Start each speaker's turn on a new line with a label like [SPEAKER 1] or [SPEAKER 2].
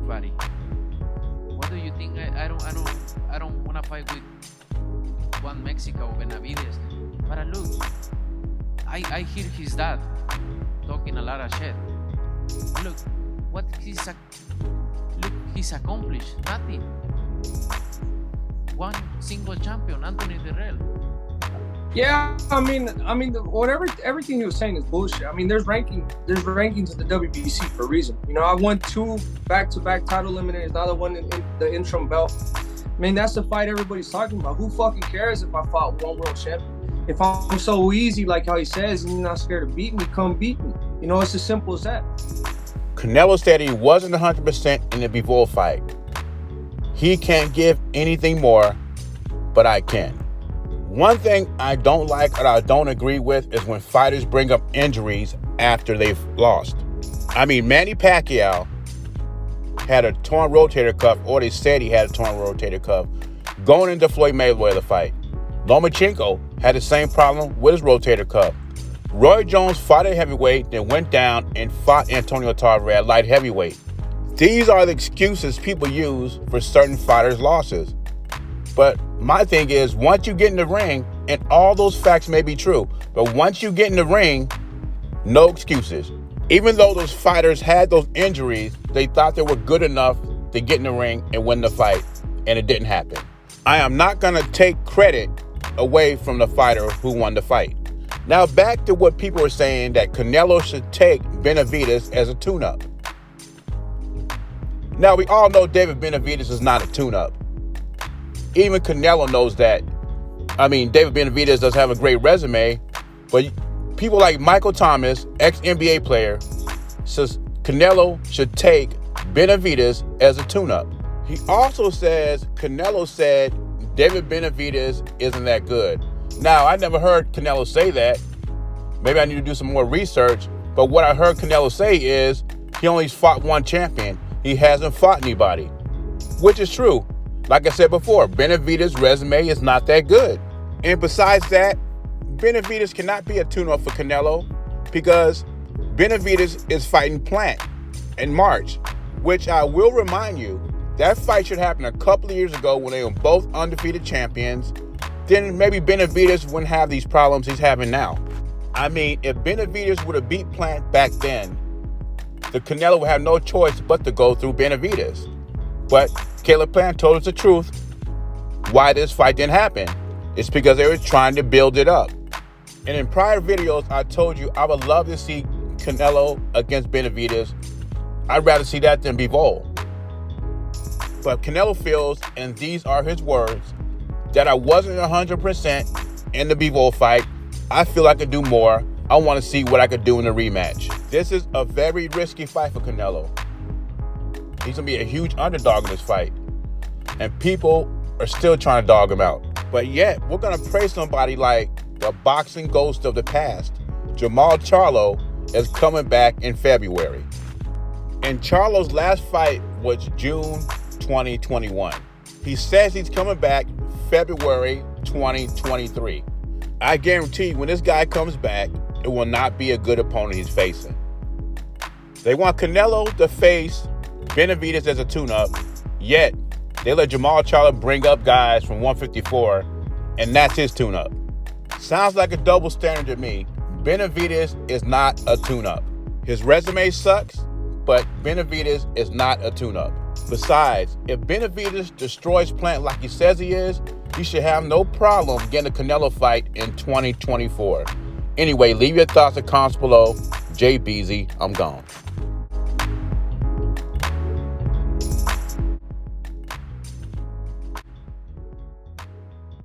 [SPEAKER 1] everybody. What do you think? I don't wanna fight with Juan Mexico or Benavidez. But look, I hear his dad talking a lot of shit. Look, what he's accomplished nothing. One single champion, Anthony Dirrell.
[SPEAKER 2] Yeah, I mean, everything he was saying is bullshit. I mean, there's rankings of the WBC for a reason. You know, I won 2 back-to-back title eliminators, the other one in the interim belt. I mean, that's the fight everybody's talking about. Who fucking cares if I fought one world champion? If I'm so easy, like how he says, and you're not scared to beat me, come beat me. You know, it's as simple as that.
[SPEAKER 3] Canelo said he wasn't 100% in the Bivol fight. He can't give anything more, but I can. One thing I don't like or I don't agree with is when fighters bring up injuries after they've lost. I mean, Manny Pacquiao had a torn rotator cuff, or they said he had a torn rotator cuff, going into Floyd Mayweather fight. Lomachenko had the same problem with his rotator cuff. Roy Jones fought at heavyweight, then went down and fought Antonio Tarver at light heavyweight. These are the excuses people use for certain fighters' losses. But my thing is, once you get in the ring, and all those facts may be true, but once you get in the ring, no excuses. Even though those fighters had those injuries, they thought they were good enough to get in the ring and win the fight, and it didn't happen. I am not going to take credit away from the fighter who won the fight. Now back to what people are saying, that Canelo should take Benavidez as a tune-up. Now we all know David Benavidez is not a tune-up. Even Canelo knows that. I mean, David Benavidez does have a great resume, but people like Michael Thomas, ex-NBA player, says Canelo should take Benavidez as a tune-up. He also says Canelo said David Benavidez isn't that good. Now, I never heard Canelo say that. Maybe I need to do some more research, but what I heard Canelo say is he only fought one champion. He hasn't fought anybody, which is true. Like I said before, Benavidez' resume is not that good. And besides that, Benavidez cannot be a tune-up for Canelo because Benavidez is fighting Plant in March, which I will remind you, that fight should happen a couple of years ago when they were both undefeated champions. Then maybe Benavidez wouldn't have these problems he's having now. I mean, if Benavidez would have beat Plant back then, the Canelo would have no choice but to go through Benavidez. But Caleb Plant told us the truth why this fight didn't happen. It's because they were trying to build it up. And in prior videos, I told you I would love to see Canelo against Benavidez. I'd rather see that than Bivol. But Canelo feels, and these are his words, that I wasn't 100% in the Bivol fight. I feel I could do more. I want to see what I could do in the rematch. This is a very risky fight for Canelo. He's going to be a huge underdog in this fight. And people are still trying to dog him out. But yet, we're going to praise somebody like the boxing ghost of the past. Jermall Charlo is coming back in February. And Charlo's last fight was June 2021. He says he's coming back February 2023. I guarantee when this guy comes back, it will not be a good opponent he's facing. They want Canelo to face Benavidez as a tune-up, yet they let Jermall Charlo bring up guys from 154, and that's his tune-up. Sounds like a double standard to me. Benavidez is not a tune-up. His resume sucks, but Benavidez is not a tune-up. Besides, if Benavidez destroys Plant like he says he is, he should have no problem getting a Canelo fight in 2024. Anyway, leave your thoughts and comments below. Jay Beezy, I'm gone.